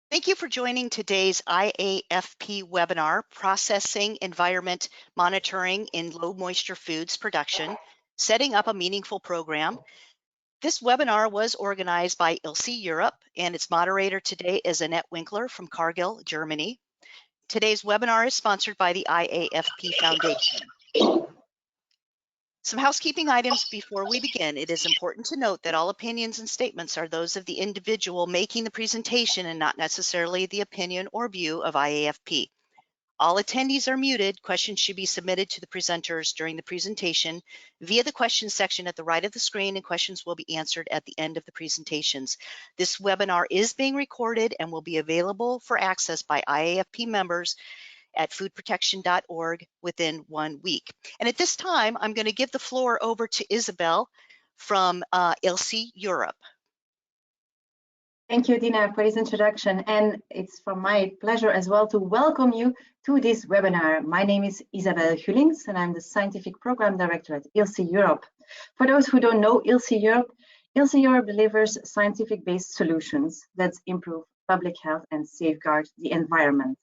Thank you for joining today's IAFP webinar, Processing Environment Monitoring in Low Moisture Foods Production, Setting Up a Meaningful Program. This webinar was organized by ILSI Europe, and its moderator today is Annette Winkler from Cargill, Germany. Today's webinar is sponsored by the IAFP Foundation. Some housekeeping items before we begin. It is important to note that all opinions and statements are those of the individual making the presentation and not necessarily the opinion or view of IAFP. All attendees are muted. Questions should be submitted to the presenters during the presentation via the questions section at the right of the screen, and questions will be answered at the end of the presentations. This webinar is being recorded and will be available for access by IAFP members at foodprotection.org within 1 week. And at this time, I'm going to give the floor over to Isabel from ILSI Europe. Thank you, Dina, for this introduction. And it's for my pleasure as well to welcome you to this webinar. My name is Isabel Gullings, and I'm the Scientific Program Director at ILSI Europe. For those who don't know ILSI Europe delivers scientific-based solutions that improve public health and safeguard the environment.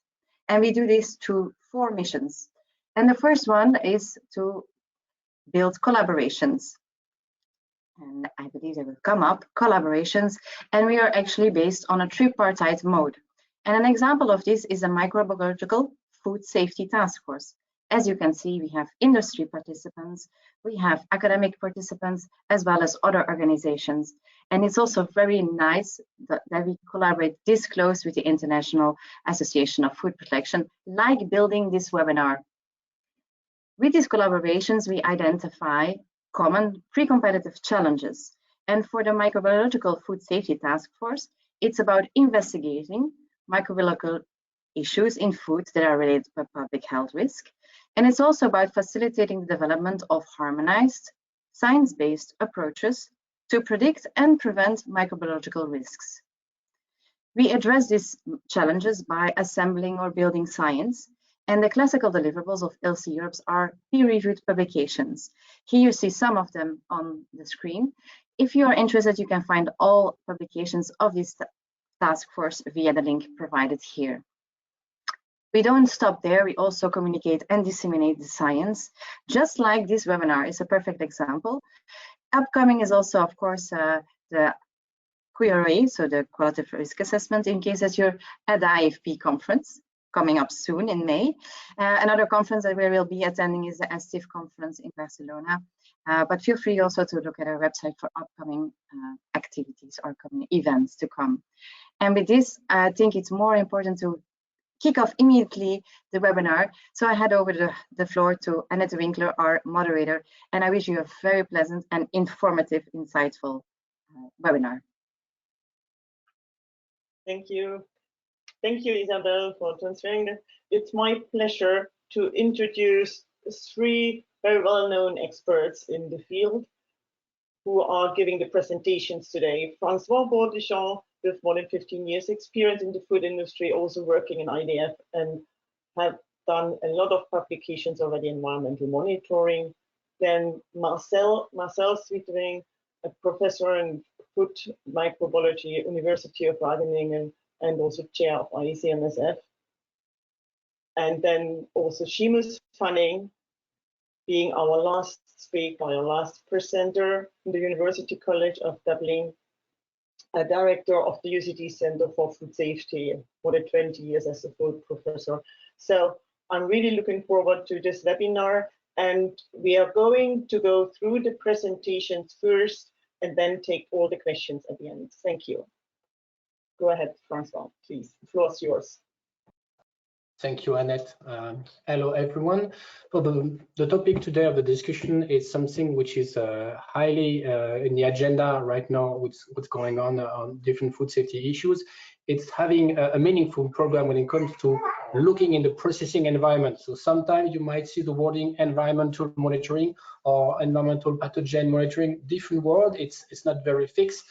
And we do this through 4 missions. And the first one is to build collaborations. And I believe they will come up, collaborations. And we are actually based on a tripartite mode. And an example of this is a microbiological food safety task force. As you can see, we have industry participants, we have academic participants, as well as other organizations. And it's also very nice that we collaborate this close with the International Association of Food Protection, like building this webinar. With these collaborations, we identify common pre-competitive challenges. And for the Microbiological Food Safety Task Force, it's about investigating microbiological issues in foods that are related to public health risk. And it's also about facilitating the development of harmonized, science-based approaches to predict and prevent microbiological risks. We address these challenges by assembling or building science, and the classical deliverables of ILSI Europe are peer-reviewed publications. Here you see some of them on the screen. If you are interested, you can find all publications of this task force via the link provided here. We don't stop there, we also communicate and disseminate the science, just like this webinar is a perfect example. Upcoming is also, of course, the QRA, so the Qualitative Risk Assessment, in case that you're at the IAFP conference, coming up soon in May. Another conference that we will be attending is the STIF conference in Barcelona. But feel free also to look at our website for upcoming activities or upcoming events to come. And with this, I think it's more important to kick off immediately the webinar. So I hand over the floor to Annette Winkler, our moderator, and I wish you a very pleasant and informative, insightful webinar. Thank you. Thank you, Isabel, for transferring that. It's my pleasure to introduce 3 very well-known experts in the field who are giving the presentations today. François Beaudeschamps, with more than 15 years experience in the food industry, also working in IDF, and have done a lot of publications already in environmental monitoring. Then Marcel Swietering, a professor in food microbiology, University of Wageningen, and also chair of IECMSF. And then also Seamus Fanning, being our last speaker, our last presenter in the University College of Dublin, a director of the UCD Center for Food Safety, more than 20 years as a food professor. So I'm really looking forward to this webinar, and we are going to go through the presentations first and then take all the questions at the end. Thank you. Go ahead, François, please. The floor is yours. Thank you, Annette. Hello, everyone. So the topic today of the discussion is something which is highly in the agenda right now with what's going on different food safety issues. It's having a meaningful program when it comes to looking in the processing environment. So sometimes you might see the wording environmental monitoring or environmental pathogen monitoring, different word. It's not very fixed.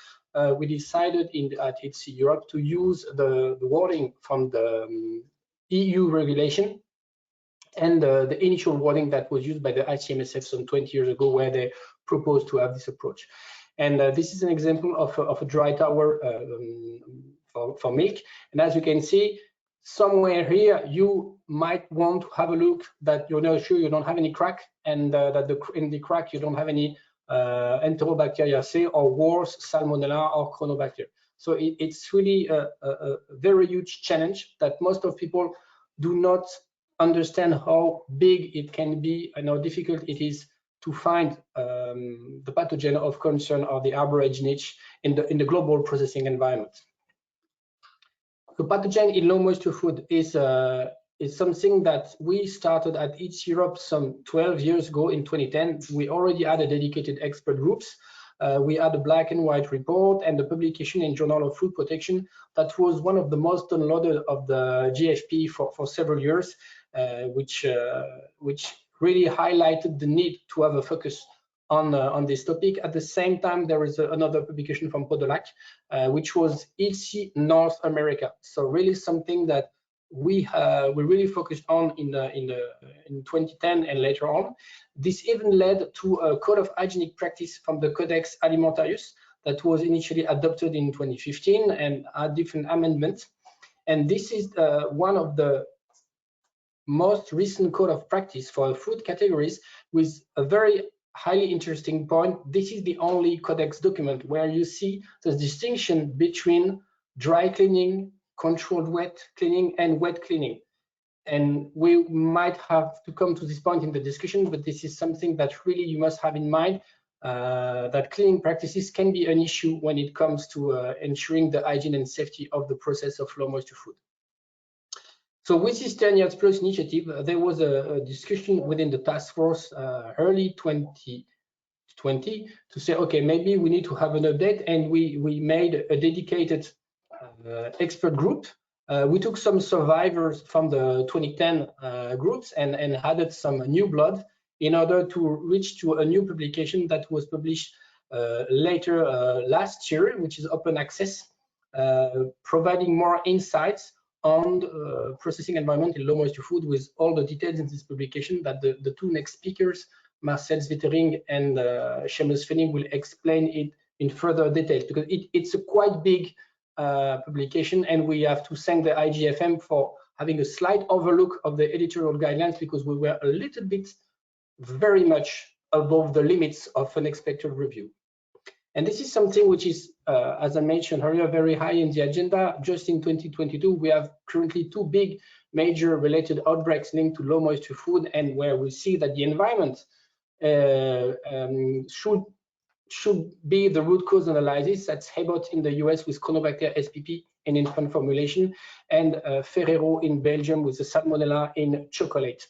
We decided at ILSI Europe to use the wording from the EU regulation and the initial wording that was used by the ICMSF some 20 years ago, where they proposed to have this approach. And this is an example of a dry tower for milk. And as you can see, somewhere here, you might want to have a look that you're not sure you don't have any crack, and that in the crack you don't have any Enterobacteriaceae, or worse, Salmonella or Chronobacter. So it's really a very huge challenge that most of people do not understand how big it can be and how difficult it is to find the pathogen of concern or the average niche in the global processing environment. The pathogen in low moisture food is something that we started at ILSI Europe some 12 years ago in 2010. We already had a dedicated expert groups. We had a black and white report and the publication in Journal of Food Protection that was one of the most downloaded of the GFP for several years, which really highlighted the need to have a focus on this topic. At the same time, there is another publication from Podolac, which was ILSI North America. So really something that we really focused on in 2010 and later on. This even led to a code of hygienic practice from the Codex Alimentarius that was initially adopted in 2015 and had different amendments. And this is one of the most recent code of practice for food categories with a very highly interesting point. This is the only codex document where you see the distinction between dry cleaning, controlled wet cleaning, and wet cleaning. And we might have to come to this point in the discussion, but this is something that really you must have in mind, that cleaning practices can be an issue when it comes to ensuring the hygiene and safety of the process of low moisture food. So with this 10 years plus initiative, there was a discussion within the task force early 2020 to say, okay, maybe we need to have an update, and we made a dedicated expert group. We took some survivors from the 2010 groups and added some new blood in order to reach to a new publication that was published later last year, which is open access, providing more insights on the processing environment in low moisture food, with all the details in this publication that the two next speakers, Marcel Zwittering and Seamus Fenning, will explain it in further detail, because it's a quite big publication, and we have to thank the IGFM for having a slight overlook of the editorial guidelines, because we were a little bit very much above the limits of an expected review. And this is something which is, as I mentioned earlier, very high in the agenda. Just in 2022, we have currently two big major related outbreaks linked to low moisture food, and where we see that the environment should be the root cause analysis. That's Hebot in the US with Chronobacter SPP in infant formulation, and Ferrero in Belgium with the Salmonella in chocolate.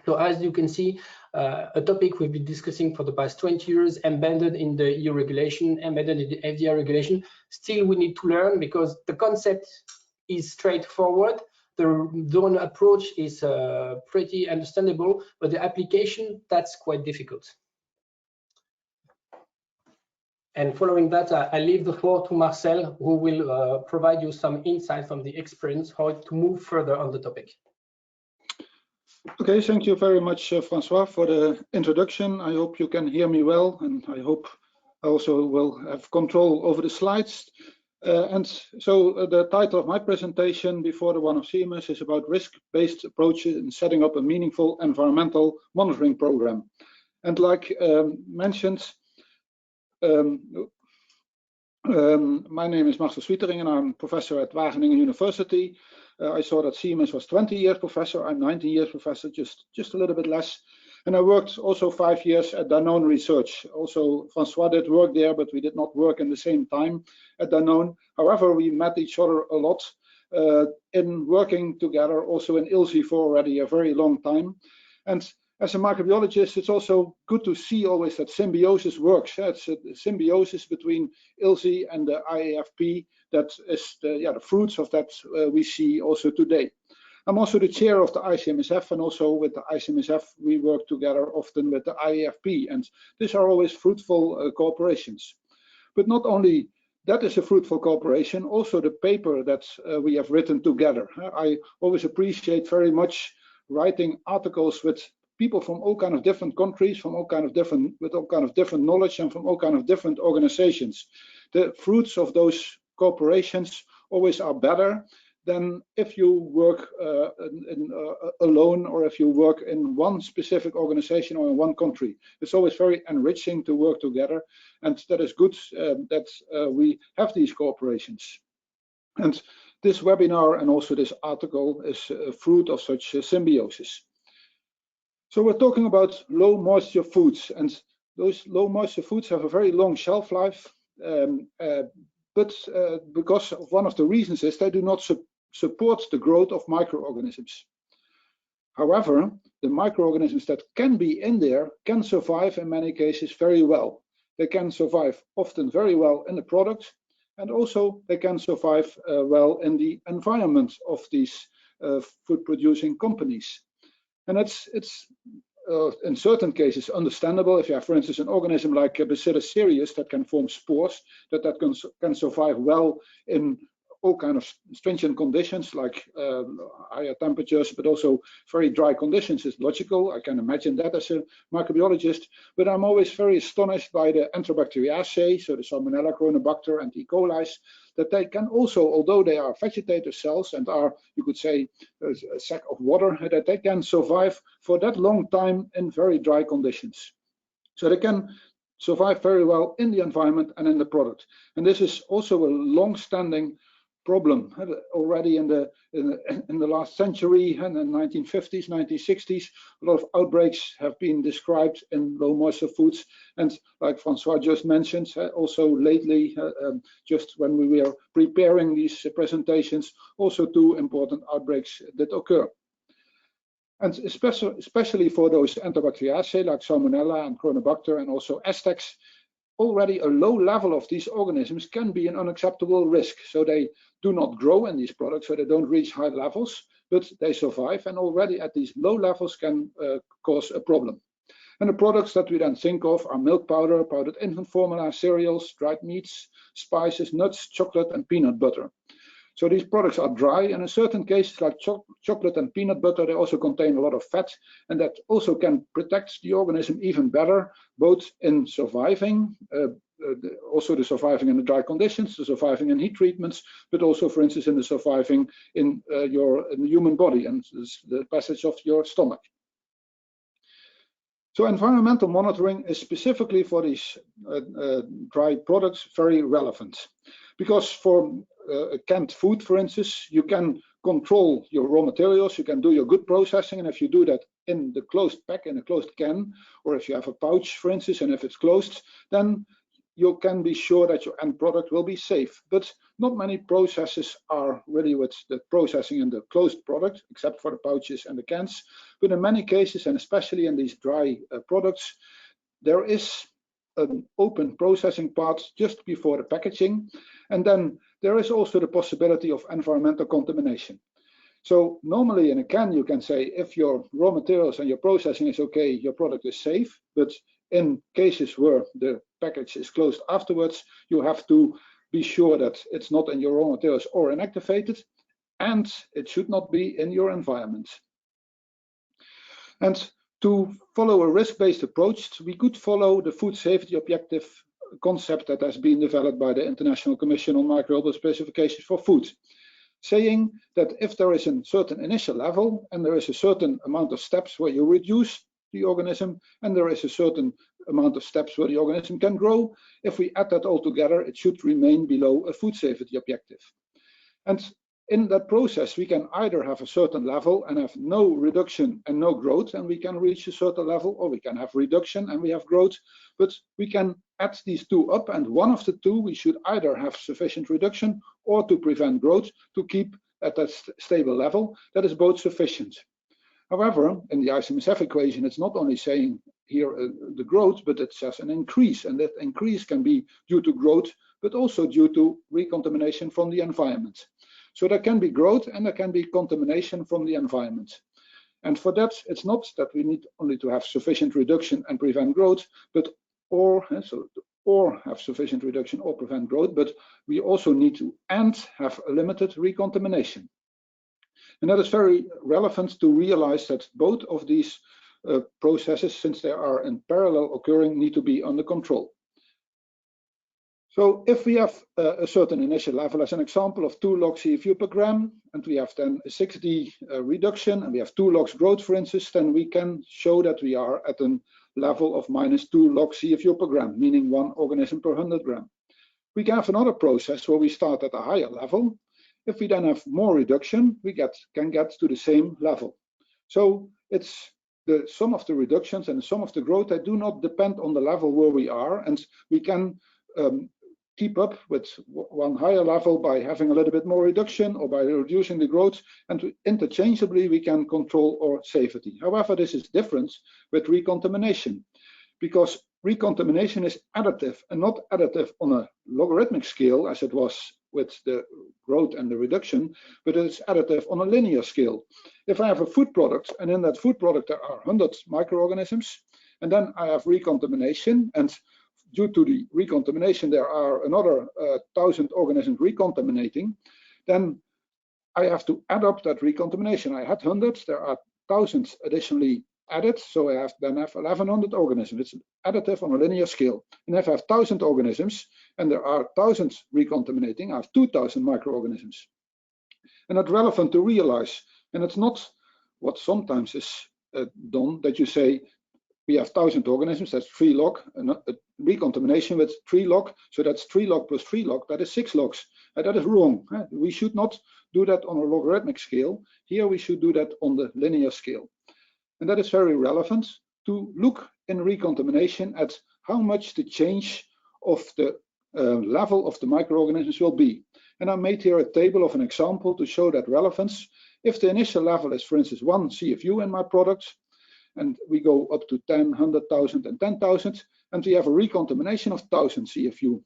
So as you can see, a topic we've been discussing for the past 20 years, embedded in the EU regulation, embedded in the FDA regulation. Still, we need to learn, because the concept is straightforward. The zone approach is pretty understandable, but the application, that's quite difficult. And following that, I leave the floor to Marcel, who will provide you some insight from the experience, how to move further on the topic. Okay, thank you very much, Francois, for the introduction. I hope you can hear me well, and I hope I also will have control over the slides. And so the title of my presentation, before the one of Seamus, is about risk-based approaches in setting up a meaningful environmental monitoring program. And like mentioned, my name is Marcel Zwittering, and I'm professor at Wageningen University. I saw that Seamus was 20 years professor. I'm 19 years professor, just a little bit less. And I worked also 5 years at Danone Research. Also, Francois did work there, but we did not work in the same time at Danone. However, we met each other a lot in working together, also in ILSI for already a very long time. And as a microbiologist, it's also good to see always that symbiosis works. It's a symbiosis between ILSI and the IAFP that is the fruits of that we see also today. I'm also the chair of the ICMSF, and also with the ICMSF we work together often with the IAFP, and these are always fruitful cooperations. But not only that is a fruitful cooperation, also the paper that we have written together. I always appreciate very much writing articles with people from all kind of different countries, from all kind of different, with all kind of different knowledge, and from all kind of different organizations. The fruits of those cooperations always are better than if you work alone, or if you work in one specific organization or in one country. It's always very enriching to work together, and that is good that we have these cooperations. And this webinar and also this article is a fruit of such symbiosis. So we're talking about low moisture foods, and those low moisture foods have a very long shelf life, but because of one of the reasons is they do not support the growth of microorganisms. However, the microorganisms that can be in there can survive in many cases very well. They can survive often very well in the product, and also they can survive well in the environment of these food producing companies. And it's in certain cases understandable. If you have, for instance, an organism like Bacillus cereus that can form spores, that can survive well in all kind of stringent conditions, like higher temperatures, but also very dry conditions, is logical. I can imagine that as a microbiologist. But I'm always very astonished by the Enterobacteriaceae, so the Salmonella, Chronobacter, and E. coli, that they can also, although they are vegetative cells and are, you could say, a sack of water, that they can survive for that long time in very dry conditions. So they can survive very well in the environment and in the product. And this is also a long-standing problem. Already in the last century, and in the 1950s, 1960s, a lot of outbreaks have been described in low moisture foods. And like Francois just mentioned, also lately, just when we were preparing these presentations, also 2 important outbreaks that occur. And especially for those Enterobacteriaceae like Salmonella and Chronobacter and also Aztecs, already a low level of these organisms can be an unacceptable risk. So they do not grow in these products, so they don't reach high levels, but they survive, and already at these low levels can cause a problem. And the products that we then think of are milk powder, powdered infant formula, cereals, dried meats, spices, nuts, chocolate, and peanut butter. So these products are dry, and in certain cases like chocolate and peanut butter, they also contain a lot of fat, and that also can protect the organism even better, both in surviving, also the surviving in the dry conditions, the surviving in heat treatments, but also, for instance, in the surviving in the human body and the passage of your stomach. So environmental monitoring is specifically for these dry products very relevant, because for canned food, for instance, you can control your raw materials, you can do your good processing, and if you do that in the closed pack, in a closed can, or if you have a pouch, for instance, and if it's closed, then you can be sure that your end product will be safe. But not many processes are really with the processing in the closed product, except for the pouches and the cans. But in many cases, and especially in these dry products, there is an open processing part just before the packaging. And then there is also the possibility of environmental contamination. So normally in a can, you can say if your raw materials and your processing is okay, your product is safe. But in cases where the package is closed afterwards, you have to be sure that it's not in your raw materials or inactivated, and it should not be in your environment. And to follow a risk-based approach, we could follow the food safety objective concept that has been developed by the International Commission on Microbial Specifications for Food, saying that if there is a certain initial level and there is a certain amount of steps where you reduce the organism and there is a certain amount of steps where the organism can grow, if we add that all together, it should remain below a food safety objective. And in that process, we can either have a certain level and have no reduction and no growth, and we can reach a certain level, or we can have reduction and we have growth, but we can add these 2 up, and one of the 2 we should either have sufficient reduction or to prevent growth to keep at that stable level. That is both sufficient. However, in the ICMSF equation, it's not only saying here the growth, but it says an increase, and that increase can be due to growth, but also due to recontamination from the environment. So there can be growth and there can be contamination from the environment. And for that, it's not that we need only to have sufficient reduction and prevent growth, but or have sufficient reduction or prevent growth, but we also need to have a limited recontamination. And that is very relevant to realize that both of these processes, since they are in parallel occurring, need to be under control. So if we have a certain initial level, as an example of 2 log CFU per gram, and we have then a 6D reduction, and we have 2 logs growth, for instance, then we can show that we are at a level of -2 log CFU per gram, meaning 1 organism per 100 gram. We can have another process where we start at a higher level. If we then have more reduction, we can get to the same level. So it's the sum of the reductions and the sum of the growth that do not depend on the level where we are, and we can keep up with one higher level by having a little bit more reduction or by reducing the growth, and interchangeably we can control our safety. However, this is different with recontamination, because recontamination is additive and not additive on a logarithmic scale as it was with the growth and the reduction, but it's additive on a linear scale. If I have a food product and in that food product there are 100 microorganisms, and then I have recontamination, and due to the recontamination there are another 1,000 organisms recontaminating, then I have to add up that recontamination. I had 100, there are 1,000 additionally added, so I then have 1,100 organisms. It's additive on a linear scale. And if I have 1,000 organisms and there are 1,000 recontaminating, I have 2,000 microorganisms. And that's relevant to realize. And it's not what sometimes is done, that you say we have 1,000 organisms, that's 3 log, and a recontamination with 3 log, so that's 3 log plus 3 log, that is 6 logs. And that is wrong. We should not do that on a logarithmic scale. Here we should do that on the linear scale. And that is very relevant to look in recontamination at how much the change of the level of the microorganisms will be. And I made here a table of an example to show that relevance. If the initial level is, for instance, 1 CFU in my product, and we go up to 10, 100,000 and 10,000, and we have a recontamination of 1,000 CFU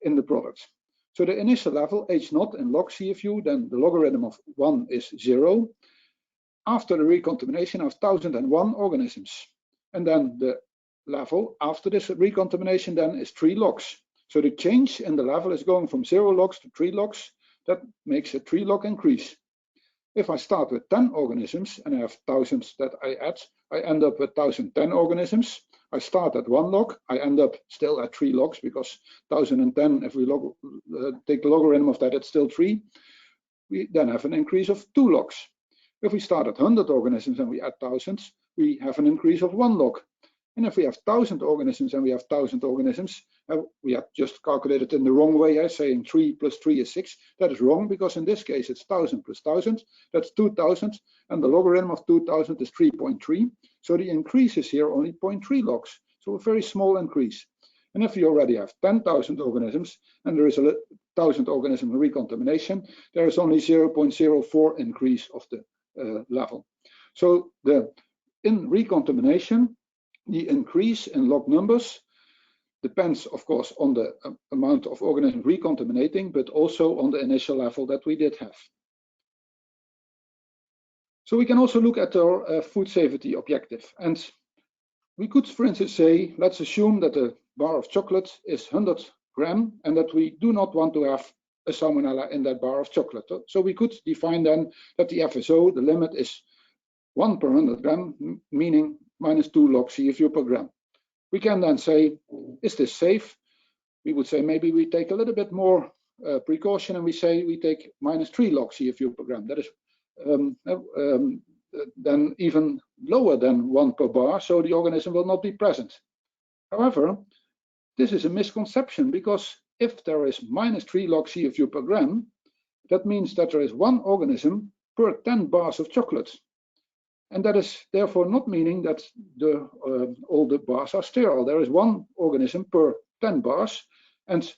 in the product. So the initial level, H0 in log CFU, then the logarithm of 1 is 0. After the recontamination, I have 1,001 organisms. And then the level after this recontamination then is 3 logs. So the change in the level is going from 0 logs to 3 logs. That makes a 3 log increase. If I start with 10 organisms and I have 1,000 that I add, I end up with 1,010 organisms. I start at 1 log, I end up still at 3 logs, because 1,010, if we take the logarithm of that, it's still 3. We then have an increase of 2 logs. If we start at 100 organisms and we add 1,000, we have an increase of 1 log. And if we have 1,000 organisms and we have 1,000 organisms, we have just calculated in the wrong way, saying 3 plus 3 is 6. That is wrong, because in this case it's 1,000 plus 1,000. That's 2,000, and the logarithm of 2,000 is 3.3. So the increase is here only 0.3 logs. So a very small increase. And if we already have 10,000 organisms and there is 1,000 organism recontamination, there is only 0.04 increase of the level. So in recontamination, the increase in log numbers depends, of course, on the amount of organisms recontaminating, but also on the initial level that we did have. So we can also look at our food safety objective. And we could, for instance, say, let's assume that a bar of chocolate is 100 gram and that we do not want to have a salmonella in that bar of chocolate. So we could define then that the FSO, the limit, is 1 per 100 gram, meaning -2 log CFU per gram. We can then say, is this safe? We would say maybe we take a little bit more precaution, and we say we take -3 log CFU per gram. That is then even lower than 1 per bar, so the organism will not be present. However, this is a misconception, because if there is -3 log CFU per gram, that means that there is 1 organism per 10 bars of chocolate. And that is therefore not meaning that all the bars are sterile. There is 1 organism per 10 bars. And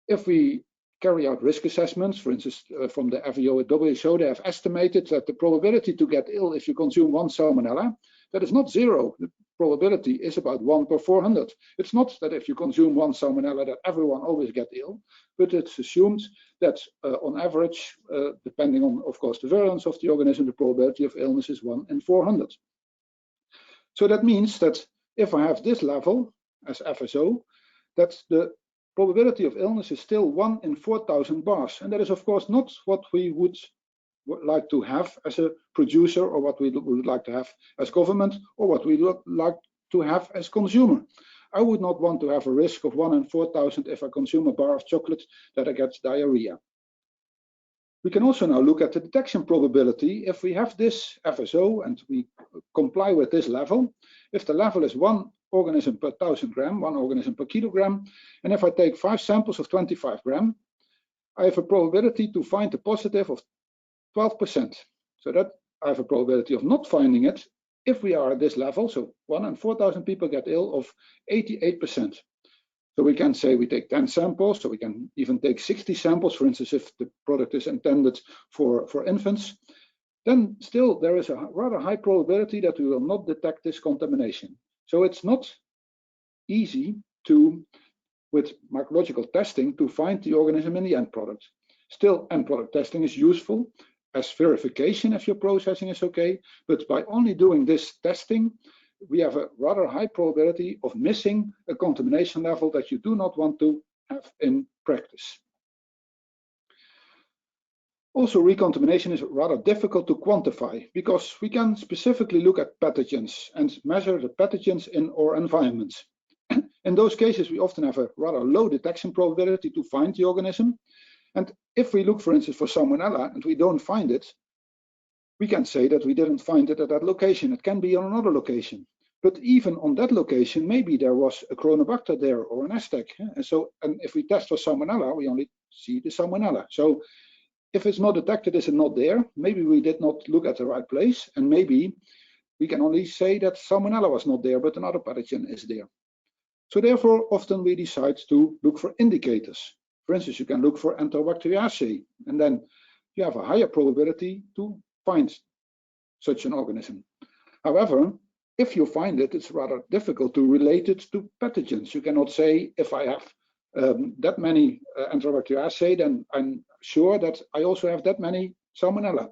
if we carry out risk assessments, for instance, from the FAO and WHO, they have estimated that the probability to get ill if you consume 1 salmonella, that is not 0. The probability is about 1 per 400. It's not that if you consume 1 salmonella that everyone always gets ill, but it's assumed that on average, depending on, of course, the virulence of the organism, the probability of illness is 1 in 400. So that means that if I have this level as FSO, that the probability of illness is still 1 in 4,000 bars. And that is, of course, not what we would like to have as a producer, or what we would like to have as government, or what we would like to have as consumer. I would not want to have a risk of 1 in 4,000 if I consume a bar of chocolate that I get diarrhea. We can also now look at the detection probability. If we have this FSO and we comply with this level, if the level is 1 organism per 1,000 gram, 1 organism per kilogram, and if I take 5 samples of 25 gram, I have a probability to find a positive of 12%. So that I have a probability of not finding it if we are at this level. So 1 in 4,000 people get ill of 88%. So we can say we take 10 samples, so we can even take 60 samples, for instance, if the product is intended for infants. Then still there is a rather high probability that we will not detect this contamination. So it's not easy to, with microbiological testing, to find the organism in the end product. Still, end product testing is useful as verification if your processing is okay, but by only doing this testing, we have a rather high probability of missing a contamination level that you do not want to have in practice. Also, recontamination is rather difficult to quantify because we can specifically look at pathogens and measure the pathogens in our environment. In those cases, we often have a rather low detection probability to find the organism. And if we look, for instance, for Salmonella and we don't find it, we can say that we didn't find it at that location. It can be on another location. But even on that location, maybe there was a Chronobacter there or an Aztec. And if we test for Salmonella, we only see the Salmonella. So if it's not detected, is it not there? Maybe we did not look at the right place. And maybe we can only say that Salmonella was not there, but another pathogen is there. So therefore, often we decide to look for indicators. For instance, you can look for Enterobacteriaceae, and then you have a higher probability to find such an organism. However, if you find it, it's rather difficult to relate it to pathogens. You cannot say, if I have that many Enterobacteriaceae, then I'm sure that I also have that many Salmonella.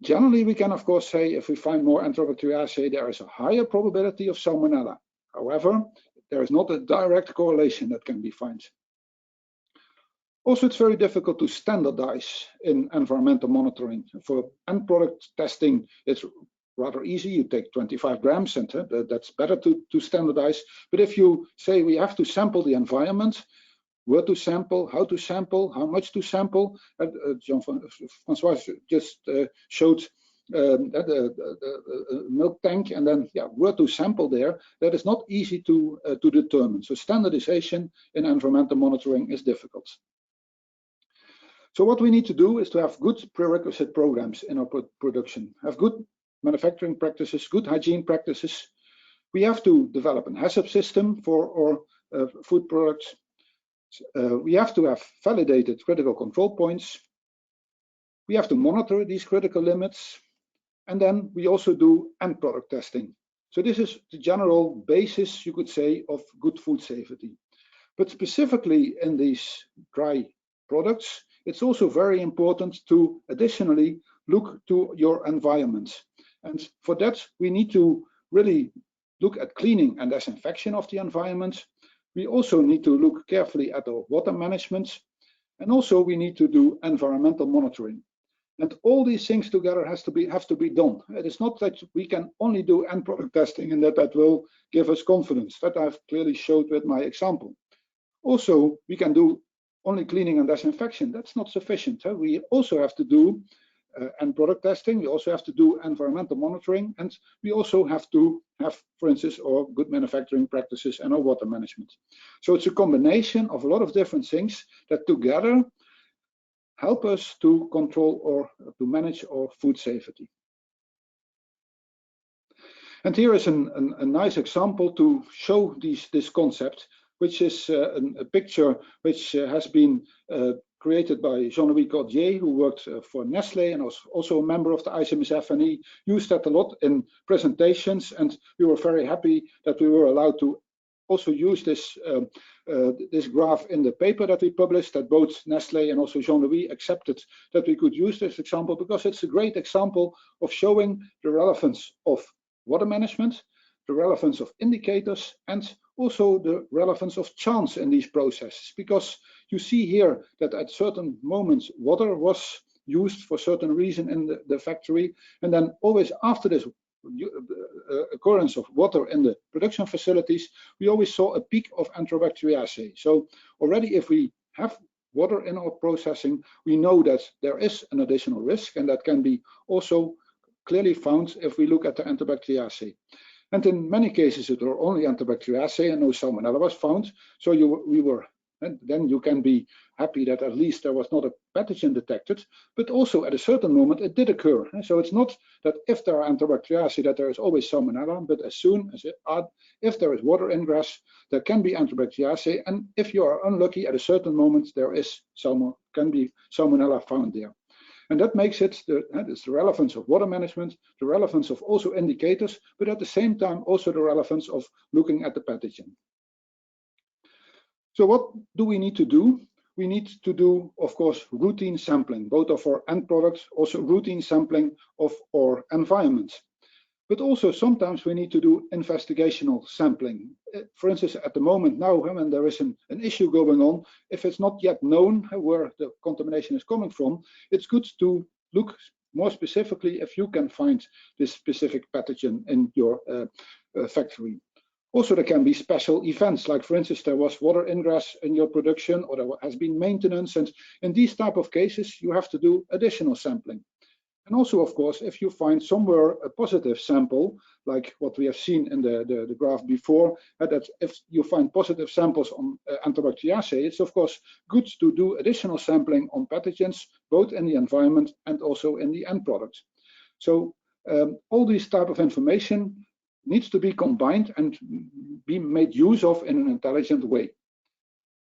Generally, we can, of course, say if we find more Enterobacteriaceae, there is a higher probability of Salmonella. However, there is not a direct correlation that can be found. Also, it's very difficult to standardize in environmental monitoring. For end product testing, it's rather easy. You take 25 grams and that's better to standardize. But if you say we have to sample the environment, where to sample, how much to sample, Jean-Francois just showed the milk tank, and then where to sample there, that is not easy to determine. So standardization in environmental monitoring is difficult. So what we need to do is to have good prerequisite programs in our production, have good manufacturing practices, good hygiene practices. We have to develop an HACCP system for our food products. We have to have validated critical control points. We have to monitor these critical limits. And then we also do end product testing. So this is the general basis, you could say, of good food safety. But specifically in these dry products, it's also very important to additionally look to your environment. And for that, we need to really look at cleaning and disinfection of the environment. We also need to look carefully at our water management. And also we need to do environmental monitoring. And all these things together have to be done. It is not that we can only do end product testing and that will give us confidence. That I've clearly showed with my example. Also, we can do only cleaning and disinfection. That's not sufficient. We also have to do end product testing. We also have to do environmental monitoring, and we also have to have, for instance, our good manufacturing practices and our water management. So it's a combination of a lot of different things that together help us to control or to manage our food safety. And here is a nice example to show this concept, which is a picture which has been created by Jean-Louis Cordier, who worked for Nestlé and was also a member of the ICMSF, and he used that a lot in presentations, and we were very happy that we were allowed to also use this graph in the paper that we published, that both Nestlé and also Jean-Louis accepted that we could use this example, because it's a great example of showing the relevance of water management, the relevance of indicators, and also the relevance of chance in these processes. Because you see here that at certain moments water was used for certain reason in the factory, and then always after this occurrence of water in the production facilities, we always saw a peak of Enterobacteriaceae. So already if we have water in our processing, we know that there is an additional risk, and that can be also clearly found if we look at the Enterobacteriaceae. And in many cases, it were only Enterobacteriaceae and no Salmonella was found. So and then you can be happy that at least there was not a pathogen detected, but also at a certain moment it did occur. So it's not that if there are Enterobacteriaceae that there is always Salmonella, but as soon as if there is water ingress, there can be Enterobacteriaceae, and if you are unlucky at a certain moment, there is can be Salmonella found there. And that makes it it's the relevance of water management, the relevance of also indicators, but at the same time also the relevance of looking at the pathogen. So what do we need to do? We need to do, of course, routine sampling, both of our end products, also routine sampling of our environment. But also sometimes we need to do investigational sampling. For instance, at the moment now, when there is an issue going on, if it's not yet known where the contamination is coming from, it's good to look more specifically if you can find this specific pathogen in your factory. Also, there can be special events, like for instance, there was water ingress in your production, or there has been maintenance, and in these type of cases, you have to do additional sampling. And also, of course, if you find somewhere a positive sample, like what we have seen in the graph before, that if you find positive samples on Enterobacteriaceae, it's of course good to do additional sampling on pathogens, both in the environment and also in the end product. So all these type of information needs to be combined and be made use of in an intelligent way.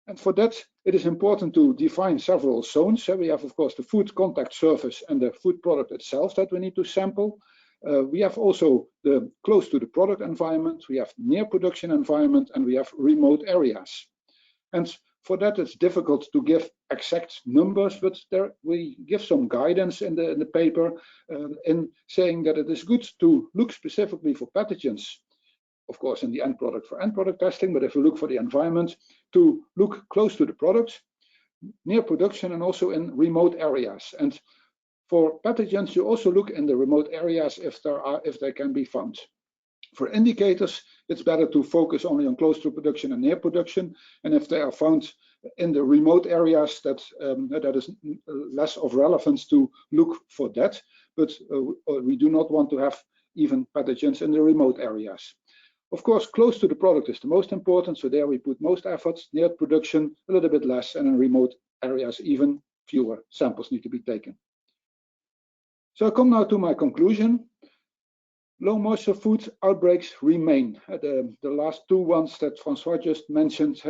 And for that, it is important to define several zones. So we have, of course, the food contact surface and the food product itself that we need to sample. We have also the close to the product environment, we have near production environment, and we have remote areas. And for that, it's difficult to give exact numbers, but there we give some guidance in the paper in saying that it is good to look specifically for pathogens, of course, in the end product for end product testing, but if you look for the environment, to look close to the product, near production, and also in remote areas. And for pathogens, you also look in the remote areas if they can be found. For indicators, it's better to focus only on close to production and near production, and if they are found in the remote areas, that is less of relevance to look for that, but we do not want to have even pathogens in the remote areas. Of course, close to the product is the most important, so there we put most efforts. Near production, a little bit less, and in remote areas, even fewer samples need to be taken. So I come now to my conclusion. Low moisture food outbreaks remain. The last two ones that Francois just mentioned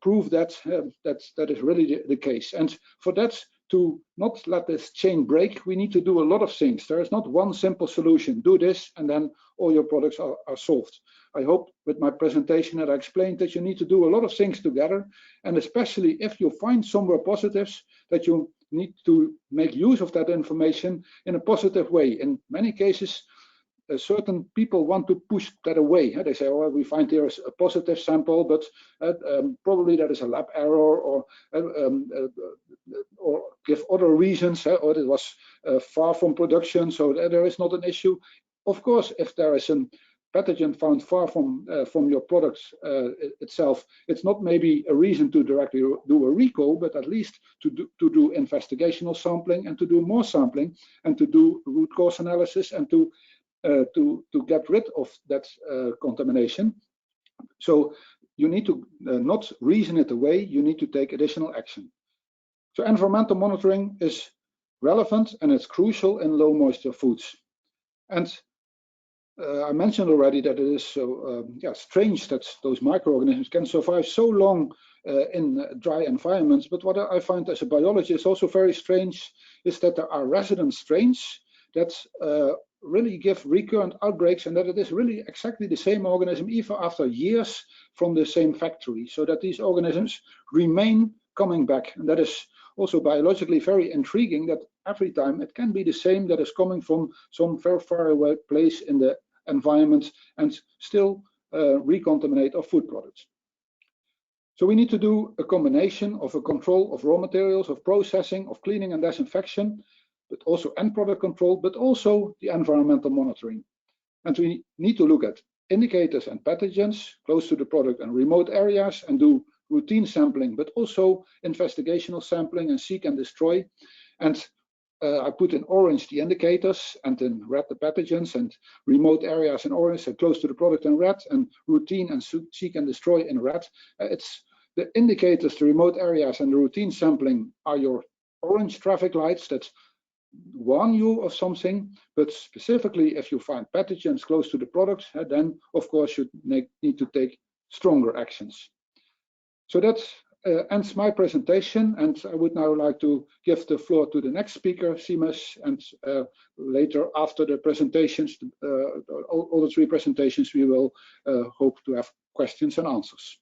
prove that that is really the case. And for that to not let this chain break, we need to do a lot of things. There is not one simple solution. Do this and then all your products are solved. I hope with my presentation that I explained that you need to do a lot of things together, and especially if you find somewhere positives, that you need to make use of that information in a positive way. In many cases, certain people want to push that away. They say, "Oh, we find here a positive sample, but probably that is a lab error, or give other reasons, or it was far from production, so there is not an issue." Of course, if there is a pathogen found far from your product itself, it's not maybe a reason to directly do a recall, but at least to do investigational sampling, and to do more sampling, and to do root cause analysis, and to get rid of that contamination. So you need to not reason it away, you need to take additional action. So environmental monitoring is relevant and it's crucial in low moisture foods. And I mentioned already that it is so strange that those microorganisms can survive so long in dry environments. But what I find as a biologist also very strange is that there are resident strains that really give recurrent outbreaks, and that it is really exactly the same organism even after years from the same factory, so that these organisms remain coming back. And that is also biologically very intriguing, that every time it can be the same that is coming from some very far away place in the environment and still recontaminate our food products. So we need to do a combination of a control of raw materials, of processing, of cleaning and disinfection, but also end product control, but also the environmental monitoring. And we need to look at indicators and pathogens close to the product and remote areas and do routine sampling, but also investigational sampling and seek and destroy. And I put in orange the indicators and in red the pathogens, and remote areas in orange and close to the product in red, and routine and seek and destroy in red. It's the indicators, the remote areas and the routine sampling are your orange traffic lights that warn you of something, but specifically if you find pathogens close to the product, then of course you need to take stronger actions. So that ends my presentation, and I would now like to give the floor to the next speaker, Seamus, and later after the presentations, all the three presentations, we will hope to have questions and answers.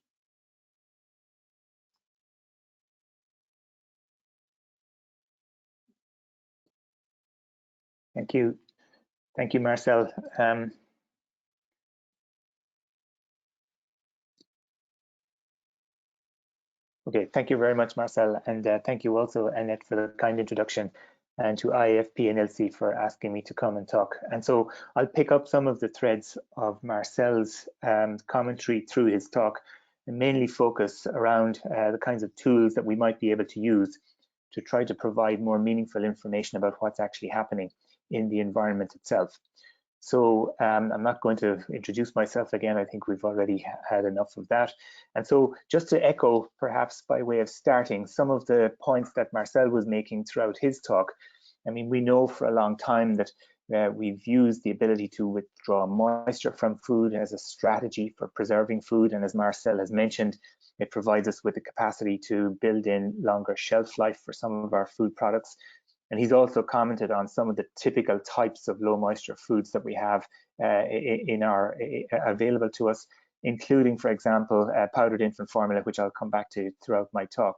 Thank you. Thank you, Marcel. Okay, thank you very much, Marcel, and thank you also, Annette, for the kind introduction, and to IAFP and ILSI for asking me to come and talk. And so I'll pick up some of the threads of Marcel's commentary through his talk, and mainly focus around the kinds of tools that we might be able to use to try to provide more meaningful information about what's actually happening in the environment itself. So I'm not going to introduce myself again. I think we've already had enough of that. And so just to echo, perhaps by way of starting, some of the points that Marcel was making throughout his talk. I mean, we know for a long time that we've used the ability to withdraw moisture from food as a strategy for preserving food. And as Marcel has mentioned, it provides us with the capacity to build in longer shelf life for some of our food products. And he's also commented on some of the typical types of low moisture foods that we have available to us, including, for example, powdered infant formula, which I'll come back to throughout my talk.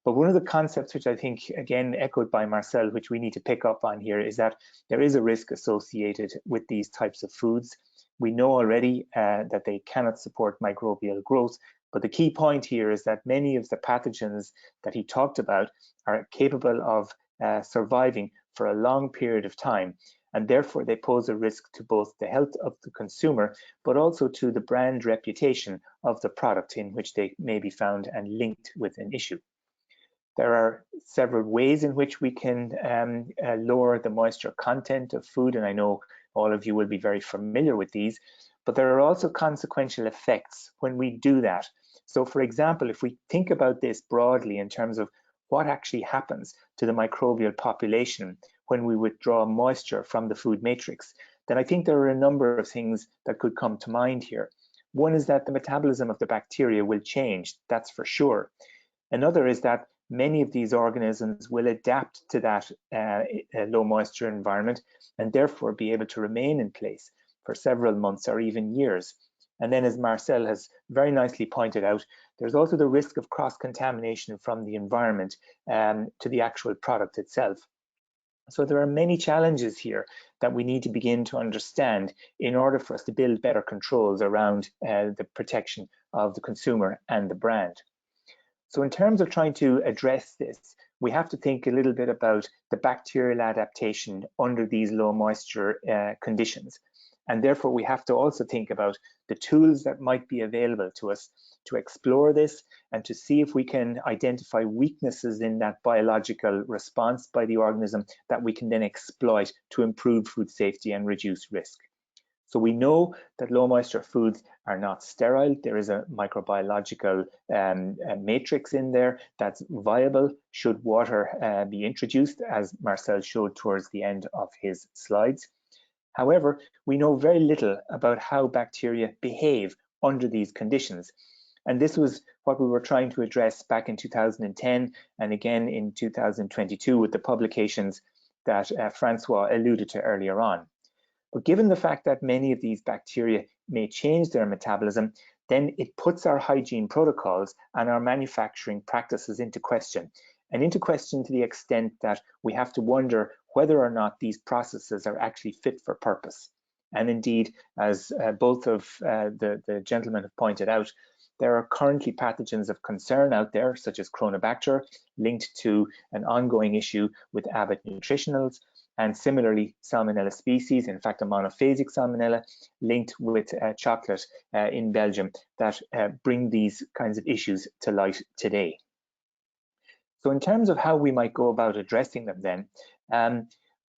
But one of the concepts which I think, again, echoed by Marcel, which we need to pick up on here, is that there is a risk associated with these types of foods. We know already that they cannot support microbial growth, but the key point here is that many of the pathogens that he talked about are capable of surviving for a long period of time, and therefore they pose a risk to both the health of the consumer, but also to the brand reputation of the product in which they may be found and linked with an issue. There are several ways in which we can lower the moisture content of food, and I know all of you will be very familiar with these, but there are also consequential effects when we do that. So for example, if we think about this broadly in terms of what actually happens to the microbial population when we withdraw moisture from the food matrix, then I think there are a number of things that could come to mind here. One is that the metabolism of the bacteria will change, that's for sure. Another is that many of these organisms will adapt to that low moisture environment and therefore be able to remain in place for several months or even years. And then, as Marcel has very nicely pointed out, there's also the risk of cross-contamination from the environment to the actual product itself. So there are many challenges here that we need to begin to understand in order for us to build better controls around the protection of the consumer and the brand. So in terms of trying to address this, we have to think a little bit about the bacterial adaptation under these low moisture conditions. And therefore, we have to also think about the tools that might be available to us to explore this and to see if we can identify weaknesses in that biological response by the organism that we can then exploit to improve food safety and reduce risk. So we know that low moisture foods are not sterile. There is a microbiological matrix in there that's viable should water be introduced, as Marcel showed towards the end of his slides. However, we know very little about how bacteria behave under these conditions. And this was what we were trying to address back in 2010 and again in 2022 with the publications that Francois alluded to earlier on. But given the fact that many of these bacteria may change their metabolism, then it puts our hygiene protocols and our manufacturing practices into question, and into question to the extent that we have to wonder whether or not these processes are actually fit for purpose. And indeed, as both of the gentlemen have pointed out, there are currently pathogens of concern out there, such as Chronobacter, linked to an ongoing issue with Abbott Nutritionals. and similarly Salmonella species, in fact a monophasic Salmonella linked with chocolate in Belgium, that bring these kinds of issues to light today. So in terms of how we might go about addressing them then,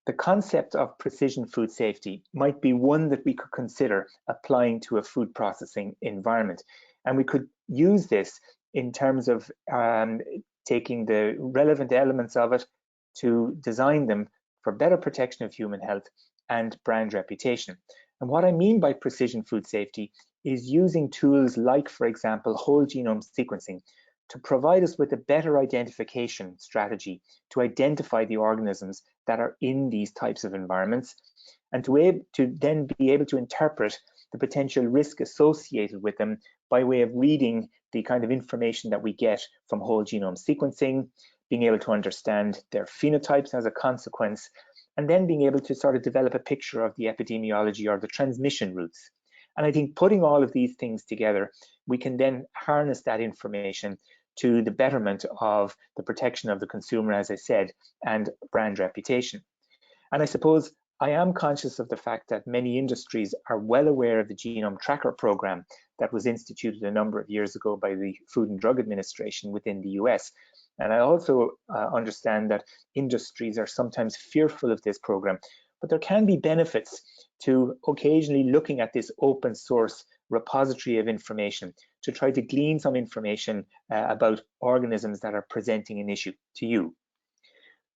the concept of precision food safety might be one that we could consider applying to a food processing environment. And we could use this in terms of taking the relevant elements of it to design them for better protection of human health and brand reputation. And what I mean by precision food safety is using tools like, for example, whole genome sequencing to provide us with a better identification strategy to identify the organisms that are in these types of environments, and to then be able to interpret the potential risk associated with them by way of reading the kind of information that we get from whole genome sequencing, being able to understand their phenotypes as a consequence, and then being able to sort of develop a picture of the epidemiology or the transmission routes. And I think putting all of these things together, we can then harness that information to the betterment of the protection of the consumer, as I said, and brand reputation. And I suppose I am conscious of the fact that many industries are well aware of the Genome Tracker program that was instituted a number of years ago by the Food and Drug Administration within the US. And I also understand that industries are sometimes fearful of this program, but there can be benefits to occasionally looking at this open source repository of information to try to glean some information about organisms that are presenting an issue to you.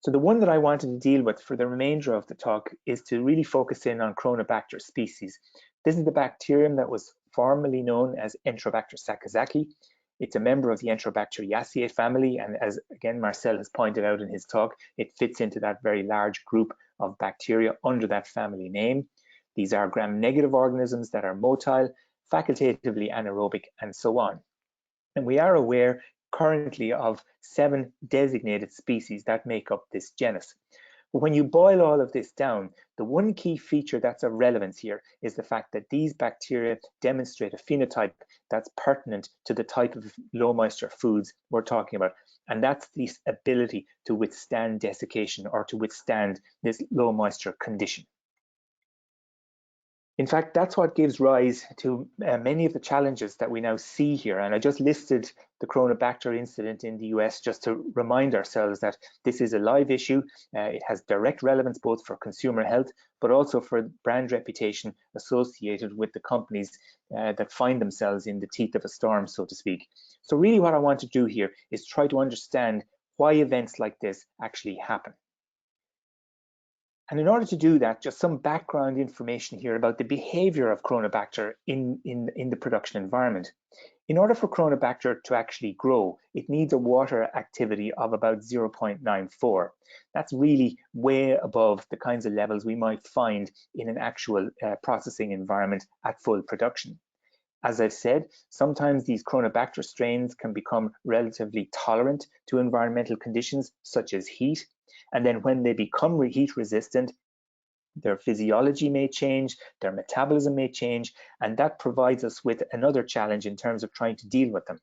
So the one that I wanted to deal with for the remainder of the talk is to really focus in on Chronobacter species. This is the bacterium that was formerly known as Enterobacter sakazaki. It's a member of the Enterobacteriaceae family, and as again Marcel has pointed out in his talk, it fits into that very large group of bacteria under that family name. These are gram-negative organisms that are motile, facultatively anaerobic, and so on. And we are aware currently of 7 designated species that make up this genus. But when you boil all of this down, the one key feature that's of relevance here is the fact that these bacteria demonstrate a phenotype that's pertinent to the type of low moisture foods we're talking about. And that's the ability to withstand desiccation or to withstand this low moisture condition. In fact, that's what gives rise to many of the challenges that we now see here. And I just listed the Chronobacter incident in the US just to remind ourselves that this is a live issue. It has direct relevance both for consumer health, but also for brand reputation associated with the companies that find themselves in the teeth of a storm, so to speak. So really what I want to do here is try to understand why events like this actually happen. And in order to do that, just some background information here about the behavior of Chronobacter in the production environment. In order for Chronobacter to actually grow, it needs a water activity of about 0.94. That's really way above the kinds of levels we might find in an actual processing environment at full production. As I've said, sometimes these Chronobacter strains can become relatively tolerant to environmental conditions such as heat. And then when they become heat resistant, their physiology may change, their metabolism may change, and that provides us with another challenge in terms of trying to deal with them.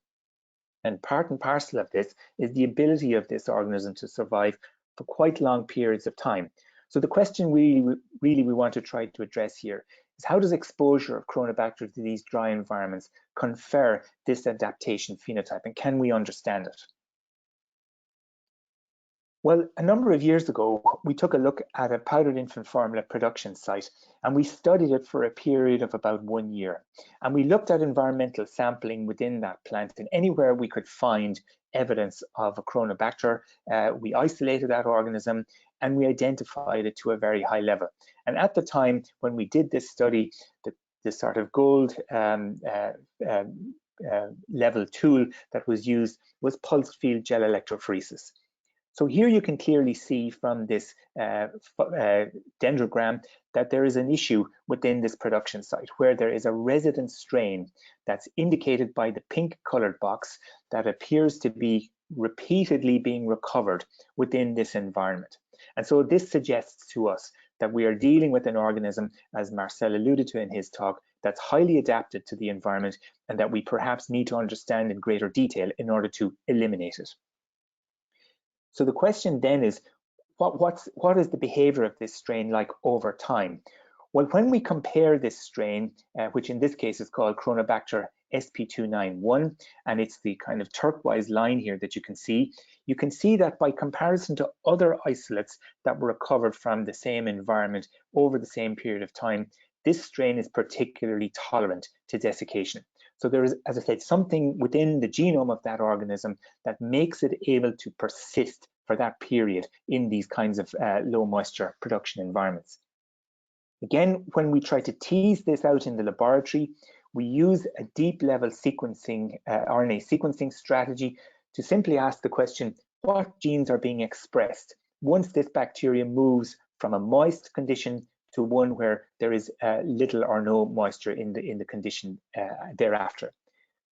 And part and parcel of this is the ability of this organism to survive for quite long periods of time. So the question really we want to try to address here is, how does exposure of Chronobacter to these dry environments confer this adaptation phenotype, and can we understand it? Well, a number of years ago, we took a look at a powdered infant formula production site, and we studied it for a period of about 1 year. And we looked at environmental sampling within that plant, and anywhere we could find evidence of a Chronobacter, we isolated that organism and we identified it to a very high level. And at the time when we did this study, the sort of gold level tool that was used was pulsed field gel electrophoresis. So here you can clearly see from this dendrogram that there is an issue within this production site where there is a resident strain that's indicated by the pink colored box that appears to be repeatedly being recovered within this environment. And so this suggests to us that we are dealing with an organism, as Marcel alluded to in his talk, that's highly adapted to the environment and that we perhaps need to understand in greater detail in order to eliminate it. So the question then is, what is the behavior of this strain like over time? Well, when we compare this strain, which in this case is called Chronobacter sp291, and it's the kind of turquoise line here that you can see that by comparison to other isolates that were recovered from the same environment over the same period of time, this strain is particularly tolerant to desiccation. So there is, as I said, something within the genome of that organism that makes it able to persist for that period in these kinds of low moisture production environments. Again, when we try to tease this out in the laboratory, we use a deep level sequencing, RNA sequencing strategy to simply ask the question, what genes are being expressed once this bacterium moves from a moist condition to one where there is little or no moisture in the condition thereafter.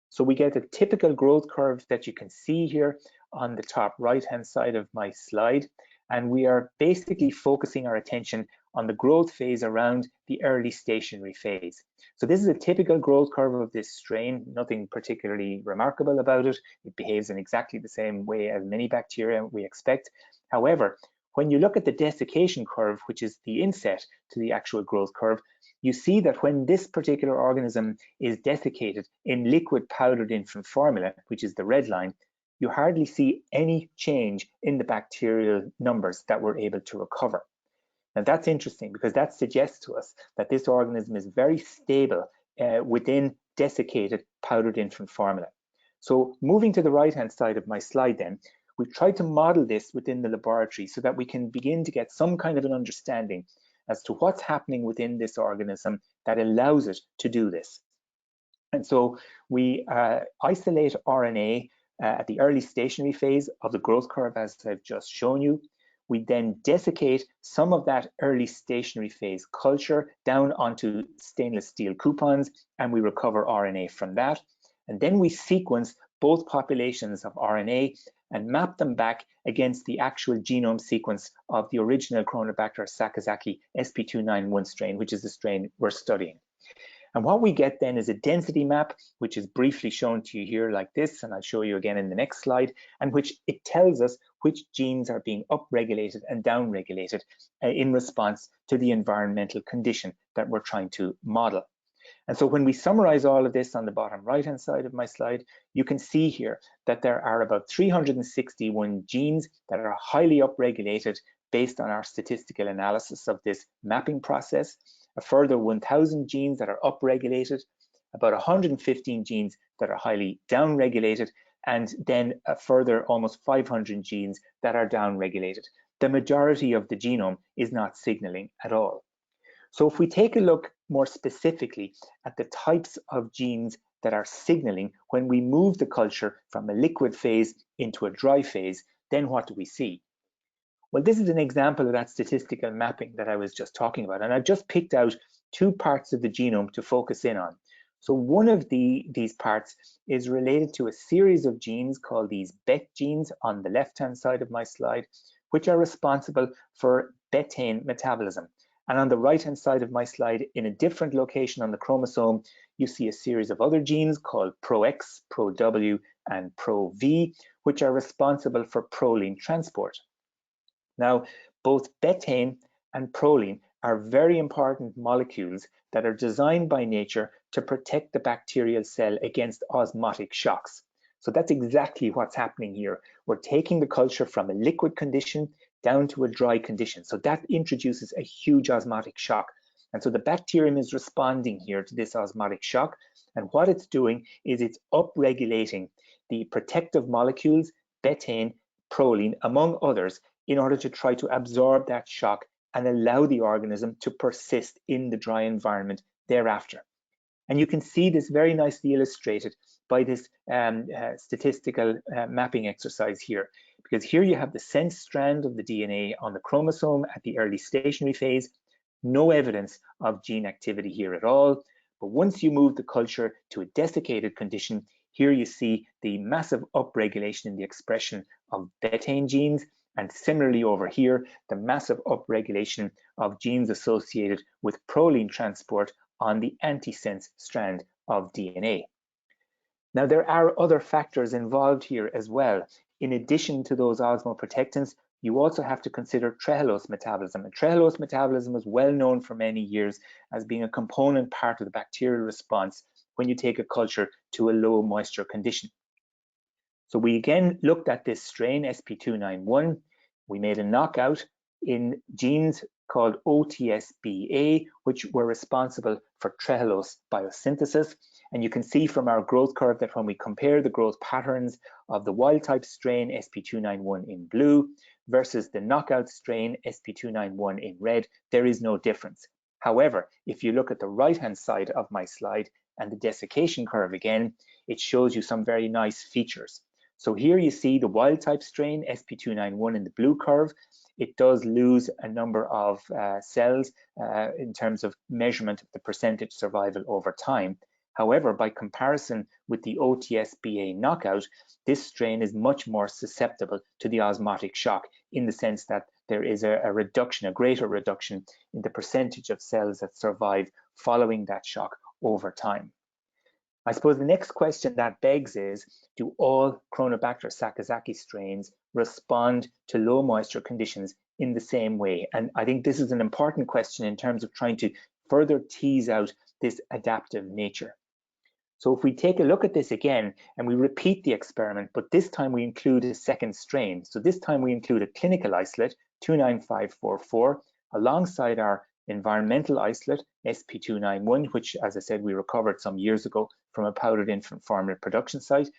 So we get a typical growth curve that you can see here on the top right-hand side of my slide. And we are basically focusing our attention on the growth phase around the early stationary phase. So this is a typical growth curve of this strain, nothing particularly remarkable about it. It behaves in exactly the same way as many bacteria we expect. However, when you look at the desiccation curve, which is the inset to the actual growth curve, you see that when this particular organism is desiccated in liquid powdered infant formula, which is the red line, you hardly see any change in the bacterial numbers that we're able to recover. Now that's interesting because that suggests to us that this organism is very stable within desiccated powdered infant formula. So moving to the right-hand side of my slide then, we've tried to model this within the laboratory so that we can begin to get some kind of an understanding as to what's happening within this organism that allows it to do this. And so we isolate RNA at the early stationary phase of the growth curve, as I've just shown you. We then desiccate some of that early stationary phase culture down onto stainless steel coupons, and we recover RNA from that. And then we sequence both populations of RNA and map them back against the actual genome sequence of the original Chronobacter sakazaki sp291 strain, which is the strain we're studying. And what we get then is a density map, which is briefly shown to you here like this, and I'll show you again in the next slide, and which it tells us which genes are being upregulated and downregulated in response to the environmental condition that we're trying to model. And so when we summarize all of this on the bottom right-hand side of my slide, you can see here that there are about 361 genes that are highly upregulated based on our statistical analysis of this mapping process, a further 1,000 genes that are upregulated, about 115 genes that are highly downregulated, and then a further almost 500 genes that are downregulated. The majority of the genome is not signaling at all. So if we take a look more specifically at the types of genes that are signaling when we move the culture from a liquid phase into a dry phase, then what do we see? Well, this is an example of that statistical mapping that I was just talking about, and I've just picked out two parts of the genome to focus in on. So one of these parts is related to a series of genes called these BET genes on the left-hand side of my slide, which are responsible for betaine metabolism. And on the right-hand side of my slide, in a different location on the chromosome, you see a series of other genes called ProX, ProW, and ProV, which are responsible for proline transport. Now, both betaine and proline are very important molecules that are designed by nature to protect the bacterial cell against osmotic shocks. So that's exactly what's happening here. We're taking the culture from a liquid condition down to a dry condition. So that introduces a huge osmotic shock. And so the bacterium is responding here to this osmotic shock. And what it's doing is it's upregulating the protective molecules, betaine, proline, among others, in order to try to absorb that shock and allow the organism to persist in the dry environment thereafter. And you can see this very nicely illustrated by this statistical mapping exercise here, because here you have the sense strand of the DNA on the chromosome at the early stationary phase, no evidence of gene activity here at all. But once you move the culture to a desiccated condition, here you see the massive upregulation in the expression of betaine genes, and similarly over here, the massive upregulation of genes associated with proline transport on the antisense strand of DNA. Now, there are other factors involved here as well In addition to those osmoprotectants, you also have to consider trehalose metabolism. And trehalose metabolism is well known for many years as being a component part of the bacterial response when you take a culture to a low moisture condition. So we again looked at this strain, SP291. We made a knockout in genes called OTSBA, which were responsible for trehalose biosynthesis. And you can see from our growth curve that when we compare the growth patterns of the wild type strain SP291 in blue versus the knockout strain SP291 in red, there is no difference. However, if you look at the right-hand side of my slide and the desiccation curve again, it shows you some very nice features. So here you see the wild type strain SP291 in the blue curve. It does lose a number of cells in terms of measurement of the percentage survival over time. However, by comparison with the OTSBA knockout, this strain is much more susceptible to the osmotic shock in the sense that there is a reduction, a greater reduction in the percentage of cells that survive following that shock over time. I suppose the next question that begs is, do all Chronobacter sakazaki strains respond to low moisture conditions in the same way? And I think this is an important question in terms of trying to further tease out this adaptive nature. So if we take a look at this again and we repeat the experiment, but this time we include a second strain. So this time we include a clinical isolate, 29544, alongside our environmental isolate, SP291, which, as I said, we recovered some years ago from a powdered infant formula production site.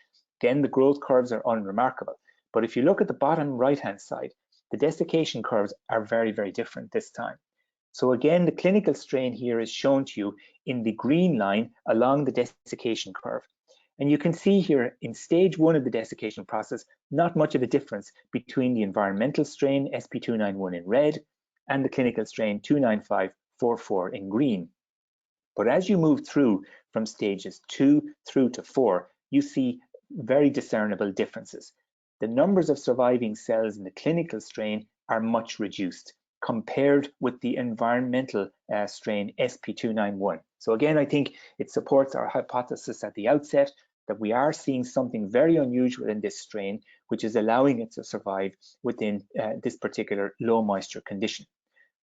Again, the growth curves are unremarkable. But if you look at the bottom right-hand side, the desiccation curves are very, very different this time. So again, the clinical strain here is shown to you in the green line along the desiccation curve. And you can see here in stage 1 of the desiccation process, not much of a difference between the environmental strain SP291 in red and the clinical strain 29544 in green. But as you move through from stages 2 through to 4, you see very discernible differences. The numbers of surviving cells in the clinical strain are much reduced compared with the environmental strain SP291. So again, I think it supports our hypothesis at the outset that we are seeing something very unusual in this strain, which is allowing it to survive within this particular low moisture condition.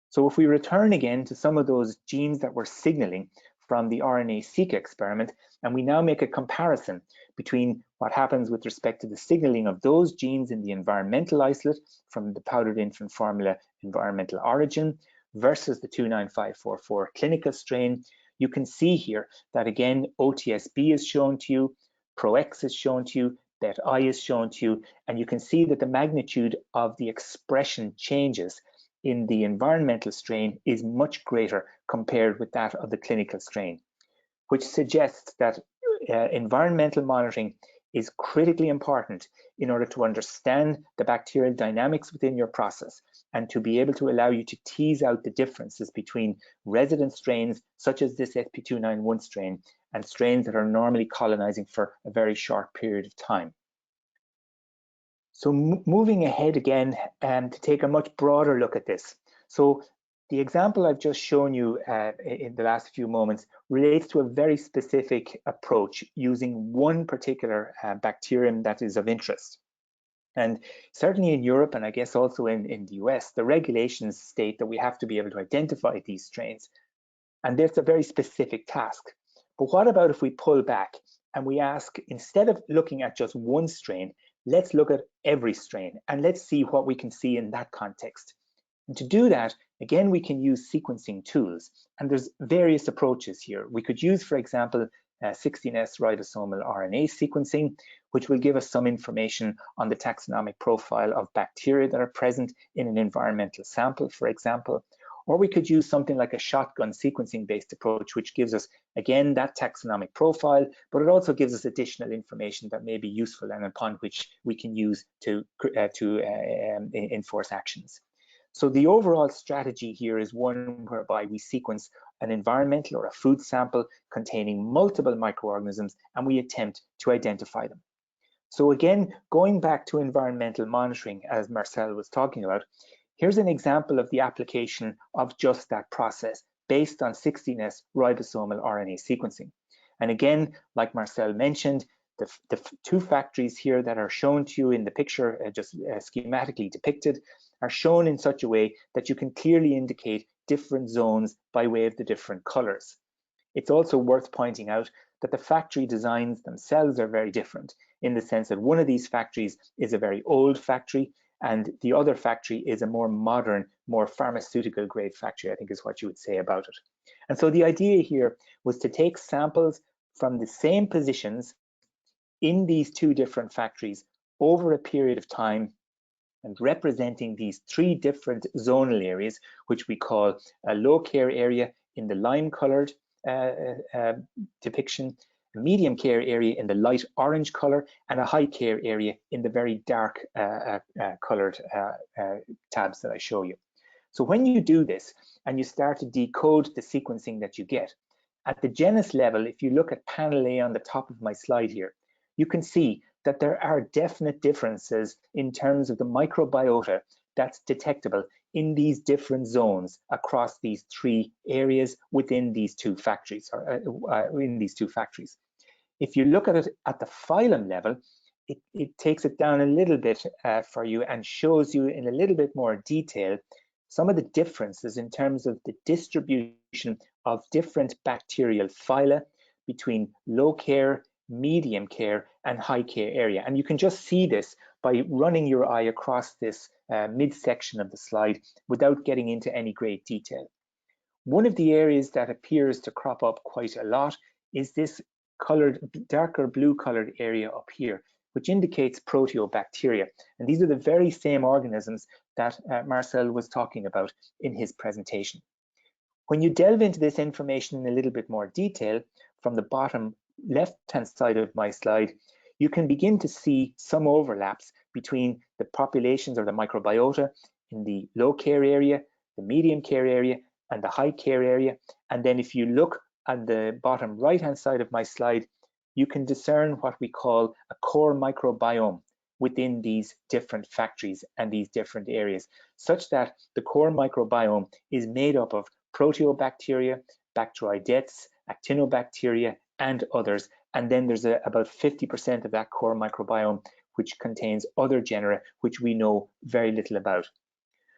So if we return again to some of those genes that we're signaling from the RNA-seq experiment, and we now make a comparison between what happens with respect to the signaling of those genes in the environmental isolate from the powdered infant formula environmental origin versus the 29544 clinical strain, you can see here that again, OTSB is shown to you, ProX is shown to you, BET-I is shown to you, and you can see that the magnitude of the expression changes in the environmental strain is much greater compared with that of the clinical strain, which suggests that environmental monitoring is critically important in order to understand the bacterial dynamics within your process and to be able to allow you to tease out the differences between resident strains such as this SP291 strain and strains that are normally colonizing for a very short period of time. So moving ahead again to take a much broader look at this. So the example I've just shown you in the last few moments relates to a very specific approach using one particular bacterium that is of interest. And certainly in Europe, and I guess also in the US, the regulations state that we have to be able to identify these strains. And that's a very specific task. But what about if we pull back and we ask, instead of looking at just one strain, let's look at every strain and let's see what we can see in that context. And to do that, again, we can use sequencing tools. And there's various approaches here. We could use, for example, 16S ribosomal RNA sequencing, which will give us some information on the taxonomic profile of bacteria that are present in an environmental sample, for example. Or we could use something like a shotgun sequencing-based approach, which gives us, again, that taxonomic profile, but it also gives us additional information that may be useful and upon which we can use to enforce actions. So the overall strategy here is one whereby we sequence an environmental or a food sample containing multiple microorganisms, and we attempt to identify them. So again, going back to environmental monitoring, as Marcel was talking about, here's an example of the application of just that process based on 16S ribosomal RNA sequencing. And again, like Marcel mentioned, The two factories here that are shown to you in the picture, just schematically depicted, are shown in such a way that you can clearly indicate different zones by way of the different colors. It's also worth pointing out that the factory designs themselves are very different, in the sense that one of these factories is a very old factory and the other factory is a more modern, more pharmaceutical grade factory, I think is what you would say about it. And so the idea here was to take samples from the same positions in these two different factories over a period of time and representing these three different zonal areas, which we call a low care area in the lime colored depiction, a medium care area in the light orange color, and a high care area in the very dark colored tabs that I show you. So when you do this and you start to decode the sequencing that you get, at the genus level, if you look at panel A on the top of my slide here, you can see that there are definite differences in terms of the microbiota that's detectable in these different zones across these three areas within these two factories, or in these two factories. If you look at it at the phylum level, it takes it down a little bit for you and shows you in a little bit more detail some of the differences in terms of the distribution of different bacterial phyla between low care, medium care, and high care area. And you can just see this by running your eye across this midsection of the slide without getting into any great detail. One of the areas that appears to crop up quite a lot is this colored, darker blue colored area up here, which indicates proteobacteria. And these are the very same organisms that Marcel was talking about in his presentation. When you delve into this information in a little bit more detail, from the bottom left-hand side of my slide, you can begin to see some overlaps between the populations or the microbiota in the low care area, the medium care area, and the high care area. And then if you look at the bottom right-hand side of my slide, you can discern what we call a core microbiome within these different factories and these different areas, such that the core microbiome is made up of proteobacteria, Bacteroidetes, actinobacteria, and others. And then there's about 50% of that core microbiome which contains other genera which we know very little about.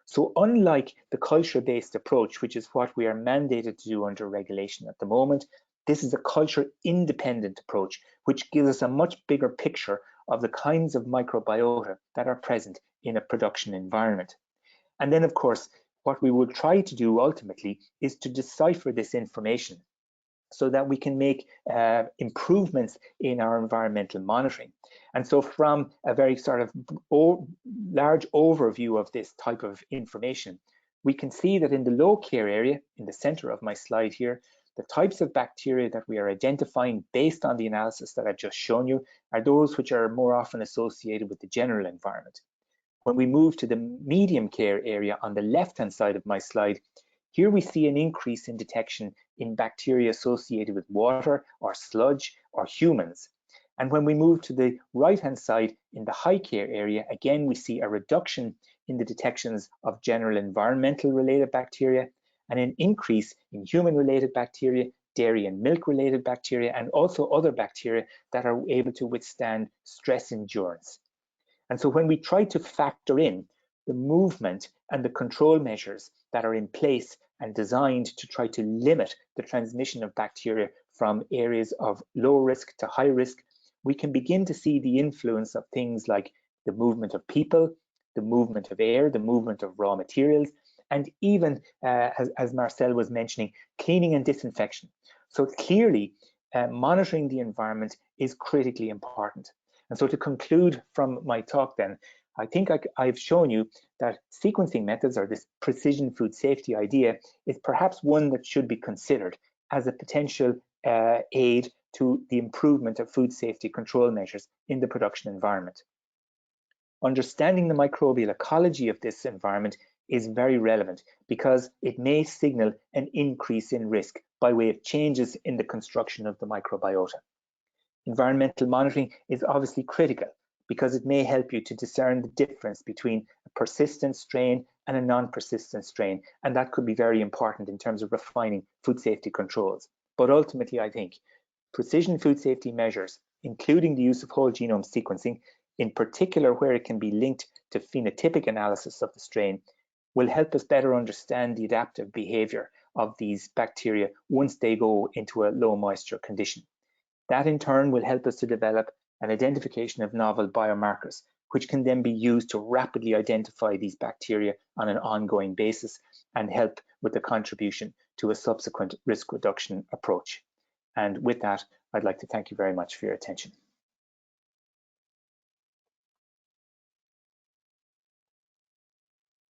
So unlike the culture-based approach, which is what we are mandated to do under regulation at the moment, this is a culture-independent approach, which gives us a much bigger picture of the kinds of microbiota that are present in a production environment. And then, of course, what we will try to do ultimately is to decipher this information so that we can make improvements in our environmental monitoring. And so from a very sort of large overview of this type of information, we can see that in the low care area, in the center of my slide here, the types of bacteria that we are identifying based on the analysis that I've just shown you are those which are more often associated with the general environment. When we move to the medium care area on the left-hand side of my slide, here we see an increase in detection in bacteria associated with water or sludge or humans. And when we move to the right-hand side in the high care area, again, we see a reduction in the detections of general environmental related bacteria and an increase in human related bacteria, dairy and milk related bacteria, and also other bacteria that are able to withstand stress endurance. And so when we try to factor in the movement and the control measures that are in place and designed to try to limit the transmission of bacteria from areas of low risk to high risk, we can begin to see the influence of things like the movement of people, the movement of air, the movement of raw materials, and even, as Marcel was mentioning, cleaning and disinfection. So clearly, monitoring the environment is critically important. And so to conclude from my talk then, I think I've shown you that sequencing methods, or this precision food safety idea, is perhaps one that should be considered as a potential aid to the improvement of food safety control measures in the production environment. Understanding the microbial ecology of this environment is very relevant because it may signal an increase in risk by way of changes in the construction of the microbiota. Environmental monitoring is obviously critical because it may help you to discern the difference between a persistent strain and a non-persistent strain, and that could be very important in terms of refining food safety controls. But ultimately, I think precision food safety measures including the use of whole genome sequencing, in particular where it can be linked to phenotypic analysis of the strain, will help us better understand the adaptive behavior of these bacteria once they go into a low moisture condition. That in turn will help us to develop an identification of novel biomarkers, which can then be used to rapidly identify these bacteria on an ongoing basis and help with the contribution to a subsequent risk reduction approach. And with that, I'd like to thank you very much for your attention.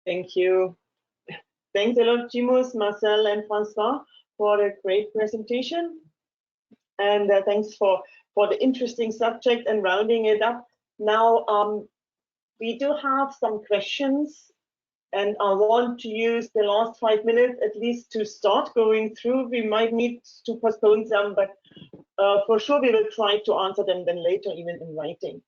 Thank you. Thanks a lot, Jimus, Marcel, and Francois, for a great presentation. And thanks for the interesting subject and rounding it up. Now, we do have some questions, and I want to use the last 5 minutes at least to start going through. We might need to postpone some, but for sure we will try to answer them then later, even in writing.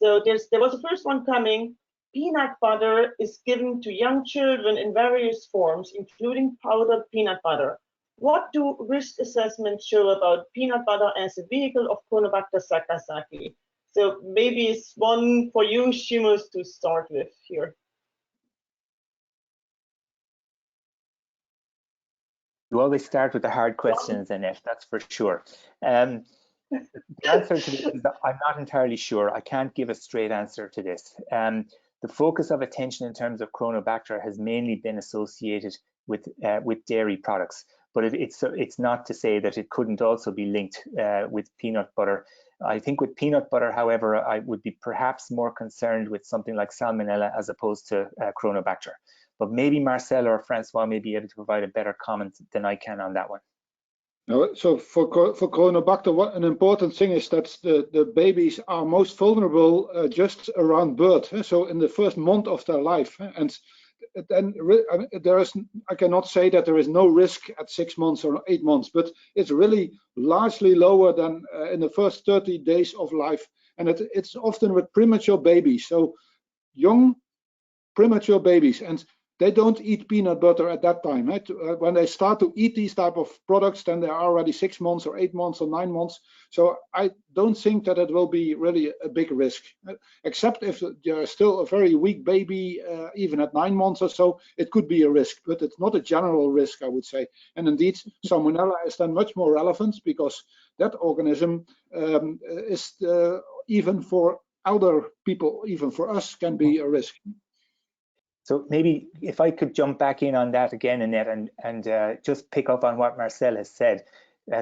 So there was the first one coming. Peanut butter is given to young children in various forms, including powdered peanut butter. What do risk assessments show about peanut butter as a vehicle of Chronobacter sakazaki? So maybe it's one for you, Jimus, to start with here. You always start with the hard questions, Annette, that's for sure. The answer to this is that I'm not entirely sure. I can't give a straight answer to this. The focus of attention in terms of Chronobacter has mainly been associated with dairy products, but it's not to say that it couldn't also be linked with peanut butter. I think with peanut butter, however, I would be perhaps more concerned with something like Salmonella as opposed to Chronobacter. But maybe Marcel or Francois may be able to provide a better comment than I can on that one. No, so for Chronobacter, what an important thing is that the babies are most vulnerable just around birth, so in the first month of their life. And then I cannot say that there is no risk at 6 months or 8 months, but it's really largely lower than in the first 30 days of life. And it's often with premature babies, so young premature babies. And they don't eat peanut butter at that time. Right? When they start to eat these type of products, then they are already 6 months or 8 months or 9 months. So I don't think that it will be really a big risk, except if you're still a very weak baby, even at 9 months or so, it could be a risk, but it's not a general risk, I would say. And indeed, Salmonella is then much more relevant because that organism is even for elder people, even for us, can be a risk. So maybe if I could jump back in on that again, Annette, and just pick up on what Marcel has said.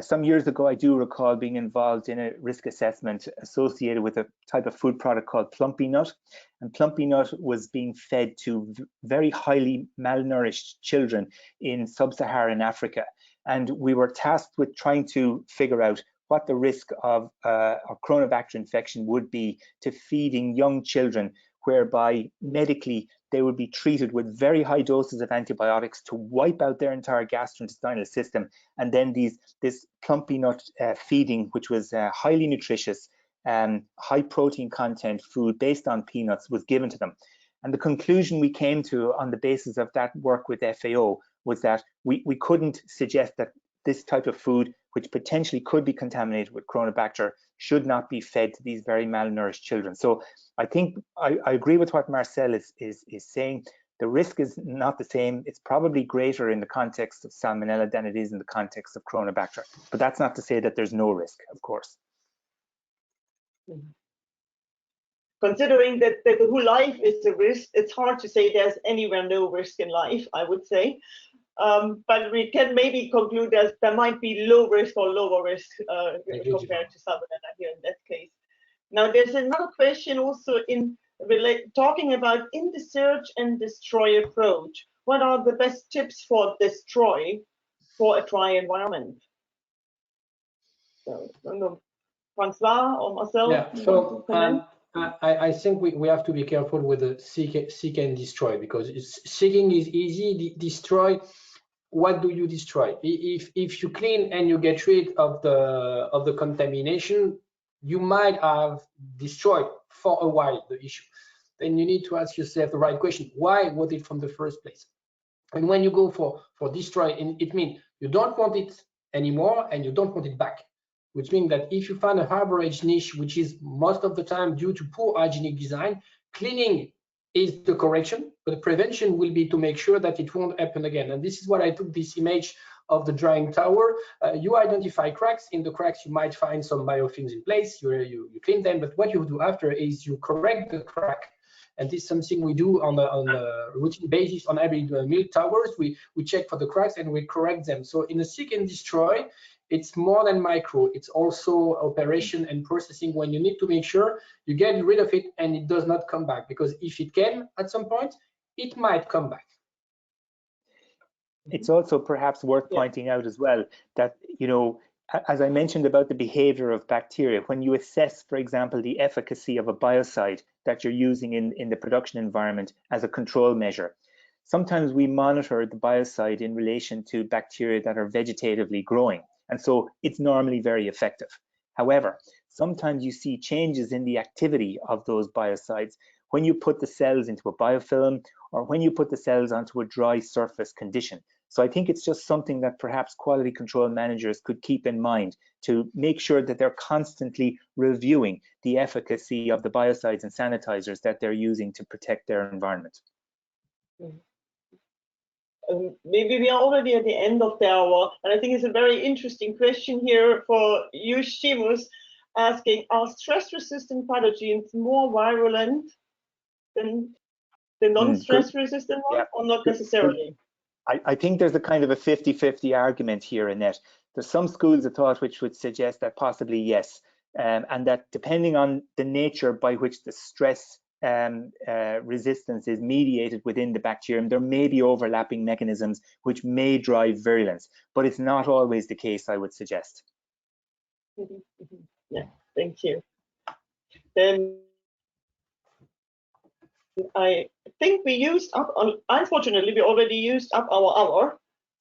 Some years ago, I do recall being involved in a risk assessment associated with a type of food product called plumpy nut. And plumpy nut was being fed to very highly malnourished children in sub-Saharan Africa. And we were tasked with trying to figure out what the risk of a Chronobacter infection would be to feeding young children, whereby medically they would be treated with very high doses of antibiotics to wipe out their entire gastrointestinal system. And then this plumpy nut feeding, which was highly nutritious, high protein content food based on peanuts, was given to them. And the conclusion we came to on the basis of that work with FAO was that we couldn't suggest that this type of food, which potentially could be contaminated with Chronobacter, should not be fed to these very malnourished children. So I think I agree with what Marcel is saying. The risk is not the same. It's probably greater in the context of Salmonella than it is in the context of Chronobacter. But that's not to say that there's no risk, of course. Considering that the whole life is a risk, it's hard to say there's anywhere no risk in life, I would say. But we can maybe conclude that there might be low risk or lower risk compared to Salmonella here in that case. Now, there's another question also talking about in the search and destroy approach. What are the best tips for destroy for a dry environment? So, I don't know, Francois or Marcel? Yeah, so I think we have to be careful with the seek and destroy, because seeking is easy, destroy. What do you destroy? If you clean and you get rid of the contamination, you might have destroyed for a while the issue. Then you need to ask yourself the right question: why was it from the first place? And when you go for destroy, it means you don't want it anymore and you don't want it back. which means that if you find a harborage niche, which is most of the time due to poor hygienic design, cleaning is the correction, but the prevention will be to make sure that it won't happen again. And this is what I took this image of the drying tower. You identify cracks. In the cracks, you might find some biofilms in place. You clean them, but what you do after is you correct the crack. And this is something we do on a routine basis on every milk towers. We check for the cracks and we correct them. So in a seek and destroy, it's more than micro. It's also operation and processing when you need to make sure you get rid of it and it does not come back. Because if it can at some point, it might come back. It's also perhaps worth pointing out as well that, you know, as I mentioned about the behavior of bacteria, when you assess, for example, the efficacy of a biocide that you're using in the production environment as a control measure, sometimes we monitor the biocide in relation to bacteria that are vegetatively growing. And so it's normally very effective. However, sometimes you see changes in the activity of those biocides when you put the cells into a biofilm or when you put the cells onto a dry surface condition. So I think it's just something that perhaps quality control managers could keep in mind to make sure that they're constantly reviewing the efficacy of the biocides and sanitizers that they're using to protect their environment. Maybe we are already at the end of the hour, and I think it's a very interesting question here for you, Seamus, asking, are stress-resistant pathogens more virulent than the non-stress resistant one, or not necessarily? I think there's a kind of a 50-50 argument here, Annette. There's some schools of thought which would suggest that possibly yes, and that depending on the nature by which the stress resistance is mediated within the bacterium, there may be overlapping mechanisms which may drive virulence, but it's not always the case, I would suggest. Yeah, thank you. Then I think we used up, unfortunately, we already used up our hour.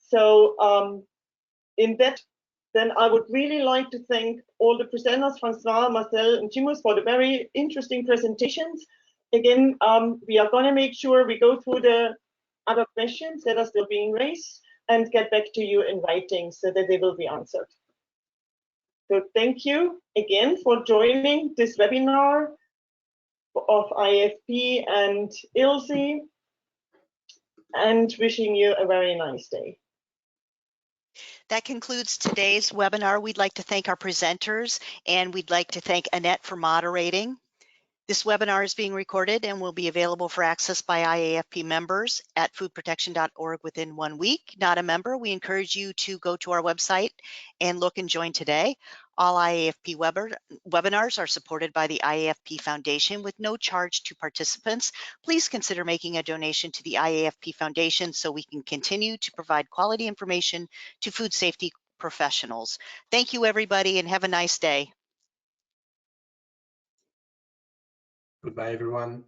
So in that, then I would really like to thank all the presenters, François, Marcel, and Seamus, for the very interesting presentations. Again, we are going to make sure we go through the other questions that are still being raised and get back to you in writing so that they will be answered. So thank you again for joining this webinar of IAFP and ILSI, and wishing you a very nice day. That concludes today's webinar. We'd like to thank our presenters, and we'd like to thank Annette for moderating. This webinar is being recorded and will be available for access by IAFP members at foodprotection.org within 1 week. Not a member, we encourage you to go to our website and look and join today. All IAFP webinars are supported by the IAFP Foundation with no charge to participants. Please consider making a donation to the IAFP Foundation so we can continue to provide quality information to food safety professionals. Thank you, everybody, and have a nice day. Goodbye, everyone.